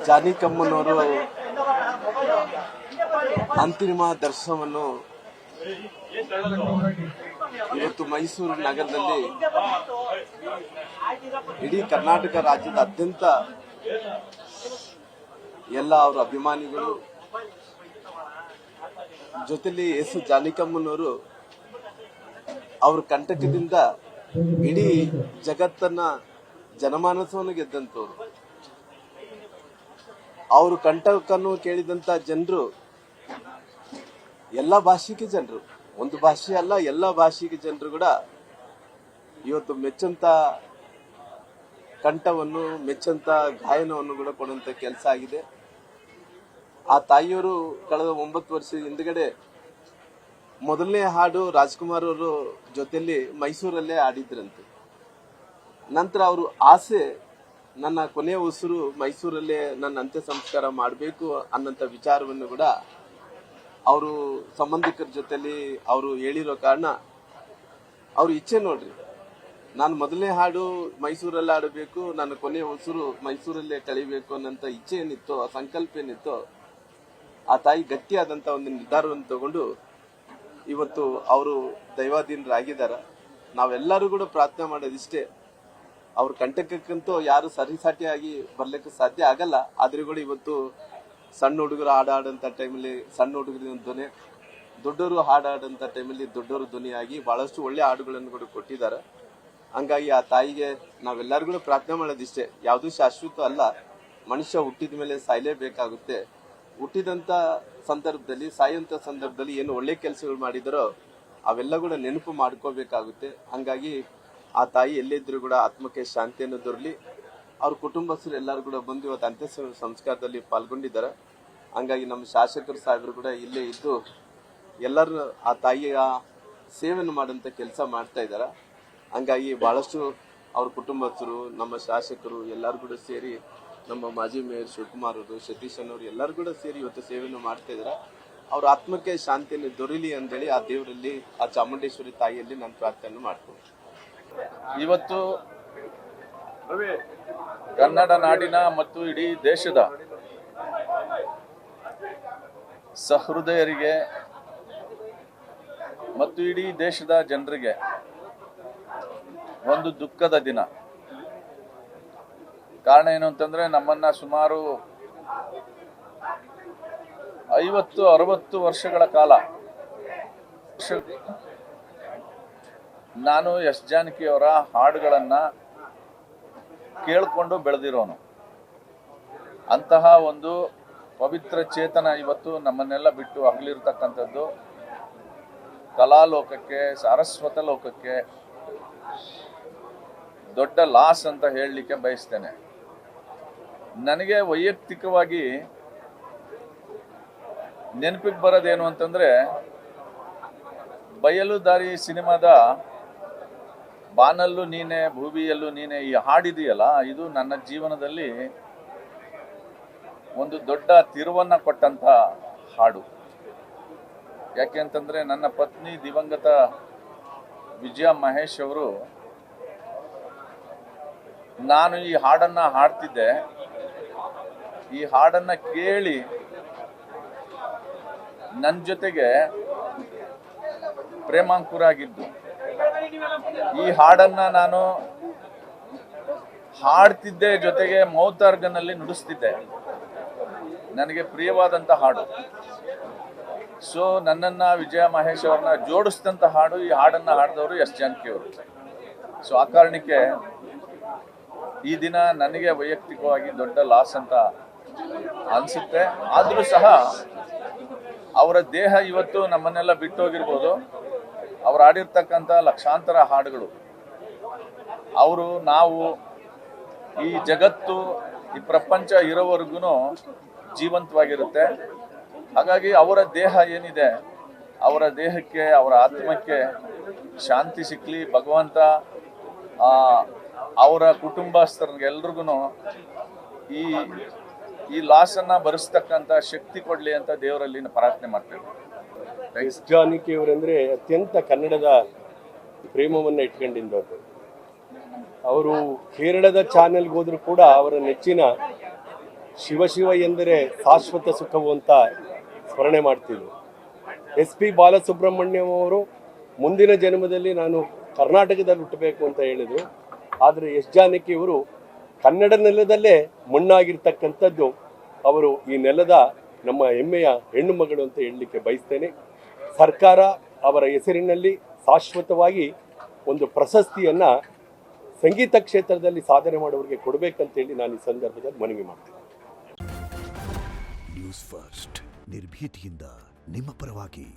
ಜಾನಿ ಕಮ್ಮನವರು ಅಂತಿಮ ದರ್ಶನವನ್ನು ಇವತ್ತು ಮೈಸೂರು ನಗರದಲ್ಲಿ ಇಡೀ ಕರ್ನಾಟಕ ರಾಜ್ಯದಾದ್ಯಂತ ಎಲ್ಲ ಅವರ ಅಭಿಮಾನಿಗಳು ಜೊತೆಲಿ ಎಸ್ ಜಾನಿಕಮ್ಮನವರು ಅವ್ರ ಕಂಟಕದಿಂದ ಇಡೀ ಜಗತ್ತನ್ನ ಜನಮಾನಸವನ್ನು ಗೆದ್ದಂತವ್ರು. ಅವರು ಕಂಟಕನ್ನು ಕೇಳಿದಂತ ಜನರು ಎಲ್ಲ ಭಾಷೆಗೆ ಜನರು, ಒಂದು ಭಾಷೆ ಅಲ್ಲ ಎಲ್ಲ ಭಾಷೆಗೆ ಜನರು ಕೂಡ ಇವತ್ತು ಮೆಚ್ಚಂತ ಕಂಠವನ್ನು ಮೆಚ್ಚಂತ ಗಾಯನವನ್ನು ಕೂಡ ಕೊಡುವಂತ ಕೆಲಸ ಆಗಿದೆ. ಆ ತಾಯಿಯವರು ಕಳೆದ 9 ವರ್ಷದ ಹಿಂದ್ಗಡೆ ಮೊದಲನೇ ಹಾಡು ರಾಜ್ಕುಮಾರ್ ಅವರು ಜೊತೆಲಿ ಮೈಸೂರಲ್ಲೇ ಆಡಿದ್ರಂತೆ. ನಂತರ ಅವರು ಆಸೆ, ನನ್ನ ಕೊನೆಯ ಉಸಿರು ಮೈಸೂರಲ್ಲೇ ನನ್ನ ಅಂತ್ಯ ಸಂಸ್ಕಾರ ಮಾಡಬೇಕು ಅನ್ನಂತ ವಿಚಾರವನ್ನು ಕೂಡ ಅವರು ಸಂಬಂಧಿಕರ ಜೊತೆಲಿ ಅವರು ಹೇಳಿರೋ ಕಾರಣ ಅವ್ರ ಇಚ್ಛೆ ನೋಡ್ರಿ, ನಾನು ಮೊದಲನೇ ಹಾಡು ಮೈಸೂರಲ್ಲೇ ಆಡಬೇಕು, ನನ್ನ ಕೊನೆಯ ಉಸಿರು ಮೈಸೂರಲ್ಲೇ ಕಳಿಬೇಕು ಅನ್ನಂತ ಇಚ್ಛೆ ಏನಿತ್ತೋ, ಆ ಸಂಕಲ್ಪ ಏನಿತ್ತೋ, ಆ ತಾಯಿ ಗಟ್ಟಿಯಾದಂತ ಒಂದು ನಿರ್ಧಾರವನ್ನು ತಗೊಂಡು ಇವತ್ತು ಅವರು ದೈವಾಧೀನರಾಗಿದ್ದಾರೆ. ನಾವೆಲ್ಲರೂ ಕೂಡ ಪ್ರಾರ್ಥನೆ ಮಾಡೋದಿಷ್ಟೇ, ಅವ್ರ ಕಂಟಕಕ್ಕಂತೂ ಯಾರು ಸರಿಸಾಟಿಯಾಗಿ ಬರ್ಲಿಕ್ಕೆ ಸಾಧ್ಯ ಆಗಲ್ಲ. ಆದ್ರೆ ಕೂಡ ಇವತ್ತು ಸಣ್ಣ ಹುಡುಗರು ಹಾಡಾಡಂತ ಟೈಮಲ್ಲಿ ಸಣ್ಣ ಹುಡುಗರ ಧ್ವನಿ, ದೊಡ್ಡವರು ಹಾಡಾಡಂತ ಟೈಮಲ್ಲಿ ದೊಡ್ಡವರು ಧ್ವನಿಯಾಗಿ ಬಹಳಷ್ಟು ಒಳ್ಳೆ ಹಾಡುಗಳನ್ನು ಕೂಡ ಕೊಟ್ಟಿದ್ದಾರೆ. ಹಂಗಾಗಿ ಆ ತಾಯಿಗೆ ನಾವೆಲ್ಲರೂ ಕೂಡ ಪ್ರಾರ್ಥನೆ ಮಾಡೋದಿಷ್ಟೇ, ಯಾವುದು ಶಾಶ್ವತ ಅಲ್ಲ, ಮನುಷ್ಯ ಹುಟ್ಟಿದ ಮೇಲೆ ಸಾಯ್ಲೇಬೇಕಾಗುತ್ತೆ. ಹುಟ್ಟಿದಂತ ಸಂದರ್ಭದಲ್ಲಿ ಸಾಯುವಂತ ಸಂದರ್ಭದಲ್ಲಿ ಏನು ಒಳ್ಳೆ ಕೆಲಸಗಳು ಮಾಡಿದರೋ ಅವೆಲ್ಲ ಕೂಡ ನೆನಪು ಮಾಡ್ಕೋಬೇಕಾಗುತ್ತೆ. ಹಂಗಾಗಿ ಆ ತಾಯಿ ಎಲ್ಲಿದ್ರು ಕೂಡ ಆತ್ಮಕ್ಕೆ ಶಾಂತಿಯನ್ನು ದೊರಲಿ. ಅವ್ರ ಕುಟುಂಬಸ್ಥರು ಎಲ್ಲರೂ ಕೂಡ ಬಂದು ಇವತ್ತು ಅಂತ್ಯ ಸಂಸ್ಕಾರದಲ್ಲಿ ಪಾಲ್ಗೊಂಡಿದ್ದಾರೆ. ಹಂಗಾಗಿ ನಮ್ಮ ಶಾಸಕರು ಸಾಹೇಬರು ಕೂಡ ಇಲ್ಲೇ ಇದ್ದು ಎಲ್ಲರೂ ಆ ತಾಯಿಯ ಸೇವೆಯನ್ನು ಮಾಡುವಂತ ಕೆಲಸ ಮಾಡ್ತಾ ಇದ್ದಾರೆ. ಹಂಗಾಗಿ ಬಹಳಷ್ಟು ಅವ್ರ ಕುಟುಂಬಸ್ಥರು, ನಮ್ಮ ಶಾಸಕರು ಎಲ್ಲರೂ ಕೂಡ ಸೇರಿ, ನಮ್ಮ ಮಾಜಿ ಮೇಯರ್ ಶಿವಕುಮಾರ್ ಅವರು, ಸತೀಶ್ ಅವರು ಎಲ್ಲರೂ ಕೂಡ ಸೇರಿ ಇವತ್ತು ಸೇವೆಯನ್ನು ಮಾಡ್ತಾ ಇದ್ದಾರೆ. ಅವ್ರ ಆತ್ಮಕ್ಕೆ ಶಾಂತಿಯನ್ನು ದೊರೀಲಿ ಅಂತೇಳಿ ಆ ದೇವರಲ್ಲಿ, ಆ ಚಾಮುಂಡೇಶ್ವರಿ ತಾಯಿಯಲ್ಲಿ ನಾನು ಪ್ರಾರ್ಥನೆ ಮಾಡ್ತೀನಿ. ಇವತ್ತು ಕನ್ನಡ ನಾಡಿನ ಮತ್ತು ಇಡೀ ದೇಶದ ಸಹೃದಯರಿಗೆ ಮತ್ತು ಇಡೀ ದೇಶದ ಜನರಿಗೆ ಒಂದು ದುಃಖದ ದಿನ. ಕಾರಣ ಏನು ಅಂತಂದ್ರೆ, ನಮ್ಮನ್ನ ಸುಮಾರು 50-60 ವರ್ಷಗಳ ಕಾಲ ನಾನು ಎಸ್ ಜಾನಕಿ ಅವರ ಹಾಡುಗಳನ್ನ ಕೇಳಿಕೊಂಡು ಬೆಳೆದಿರೋನು. ಅಂತಹ ಒಂದು ಪವಿತ್ರ ಚೇತನ ಇವತ್ತು ನಮ್ಮನ್ನೆಲ್ಲ ಬಿಟ್ಟು ಅಗಲಿರ್ತಕ್ಕಂಥದ್ದು ಕಲಾಲೋಕಕ್ಕೆ, ಸಾರಸ್ವತ ಲೋಕಕ್ಕೆ ದೊಡ್ಡ ಲಾಸ್ ಅಂತ ಹೇಳಲಿಕ್ಕೆ ಬಯಸ್ತೇನೆ. ನನಗೆ ವೈಯಕ್ತಿಕವಾಗಿ ನೆನಪಿಗೆ ಬರೋದೇನು ಅಂತಂದ್ರೆ, ಬಯಲುದಾರಿ ಸಿನಿಮಾದ ಬಾನಲ್ಲೂ ನೀನೆ ಭೂಮಿಯಲ್ಲೂ ನೀನೆ ಈ ಹಾಡಿದೆಯಲ್ಲ, ಇದು ನನ್ನ ಜೀವನದಲ್ಲಿ ಒಂದು ದೊಡ್ಡ ತಿರುವನ್ನ ಕೊಟ್ಟಂತ ಹಾಡು. ಯಾಕೆ ಅಂತಂದ್ರೆ, ನನ್ನ ಪತ್ನಿ ದಿವಂಗತ ವಿಜಯ ಮಹೇಶ್ ಅವರು, ನಾನು ಈ ಹಾಡನ್ನ ಹಾಡ್ತಿದ್ದೆ, ಈ ಹಾಡನ್ನ ಕೇಳಿ ನನ್ನ ಜೊತೆಗೆ ಪ್ರೇಮಾಂಕುರ ಆಗಿದ್ದು. ಈ ಹಾಡನ್ನ ನಾನು ಹಾಡ್ತಿದ್ದೆ, ಜೊತೆಗೆ ಮೌತಾರ್ಗನಲ್ಲಿ ನುಡಿಸ್ತಿದ್ದೆ. ನನಗೆ ಪ್ರಿಯವಾದಂತ ಹಾಡು. ಸೊ ನನ್ನನ್ನ ವಿಜಯ ಮಹೇಶ್ ಅವ್ರನ್ನ ಜೋಡಿಸಿದಂತ ಹಾಡು, ಈ ಹಾಡನ್ನ ಹಾಡಿದವರು ಎಸ್ ಜಾನಕಿ ಅವರು. ಸೊ ಆ ಕಾರಣಕ್ಕೆ ಈ ದಿನ ನನಗೆ ವೈಯಕ್ತಿಕವಾಗಿ ದೊಡ್ಡ ಲಾಸ್ ಅಂತ ಅನ್ಸುತ್ತೆ. ಆದ್ರೂ ಸಹ ಅವರ ದೇಹ ಇವತ್ತು ನಮ್ಮನ್ನೆಲ್ಲ ಬಿಟ್ಟೋಗಿರ್ಬೋದು. ಅವ್ರು ಆಡಿರ್ತಕ್ಕಂಥ ಲಕ್ಷಾಂತರ ಹಾಡುಗಳು ಅವರು, ನಾವು, ಈ ಜಗತ್ತು, ಈ ಪ್ರಪಂಚ ಇರೋವರೆಗೂ ಜೀವಂತವಾಗಿರುತ್ತೆ. ಹಾಗಾಗಿ ಅವರ ದೇಹ ಏನಿದೆ, ಅವರ ದೇಹಕ್ಕೆ, ಅವರ ಆತ್ಮಕ್ಕೆ ಶಾಂತಿ ಸಿಕ್ಕಲಿ ಭಗವಂತ. ಅವರ ಕುಟುಂಬಸ್ಥರಿಗೆಲ್ರಿಗೂ ಈ ಲಾಸನ್ನ ಭರಿಸ್ತಕ್ಕಂಥ ಶಕ್ತಿ ಕೊಡ್ಲಿ ಅಂತ ದೇವರಲ್ಲಿ ಪ್ರಾರ್ಥನೆ ಮಾಡ್ತೇವೆ. ಎಸ್ ಜಾನಕಿ ಅವರಂದ್ರೆ ಅತ್ಯಂತ ಕನ್ನಡದ ಪ್ರೇಮವನ್ನು ಇಟ್ಕೊಂಡಿದ್ದವರು. ಅವರು ಕೇರಳದ ಚಾನೆಲ್ಗೆ ಹೋದ್ರು ಕೂಡ ಅವರ ನೆಚ್ಚಿನ ಶಿವ ಶಿವ ಎಂದರೆ ಶಾಶ್ವತ ಸುಖವು ಅಂತ ಸ್ಮರಣೆ ಮಾಡ್ತಿದ್ರು. SP ಬಾಲಸುಬ್ರಹ್ಮಣ್ಯಂ ಅವರು ಮುಂದಿನ ಜನ್ಮದಲ್ಲಿ ನಾನು ಕರ್ನಾಟಕದಲ್ಲಿ ಹುಟ್ಟಬೇಕು ಅಂತ ಹೇಳಿದರು. ಆದರೆ ಎಸ್ ಜಾನಕಿಯವರು ಕನ್ನಡ ನೆಲದಲ್ಲೇ ಮಣ್ಣಾಗಿರ್ತಕ್ಕಂಥದ್ದು. ಅವರು ಈ ನೆಲದ ನಮ್ಮ ಹೆಮ್ಮೆಯ ಹೆಣ್ಣು ಮಗಳು ಅಂತ ಹೇಳಲಿಕ್ಕೆ ಬಯಸ್ತೇನೆ. ಸರ್ಕಾರ ಅವರ ಹೆಸರಿನಲ್ಲಿ ಶಾಶ್ವತವಾಗಿ ಒಂದು ಪ್ರಶಸ್ತಿಯನ್ನು ಸಂಗೀತ ಕ್ಷೇತ್ರದಲ್ಲಿ ಸಾಧನೆ ಮಾಡೋರಿಗೆ ಕೊಡಬೇಕಂತೇಳಿ ನಾನು ಈ ಸಂದರ್ಭದಲ್ಲಿ ಮನವಿ ಮಾಡ್ತೇನೆ. ನ್ಯೂಸ್ ಫಸ್ಟ್ ನಿರ್ಭೀತಿಯಿಂದ ನಿಮ್ಮ ಪರವಾಗಿ.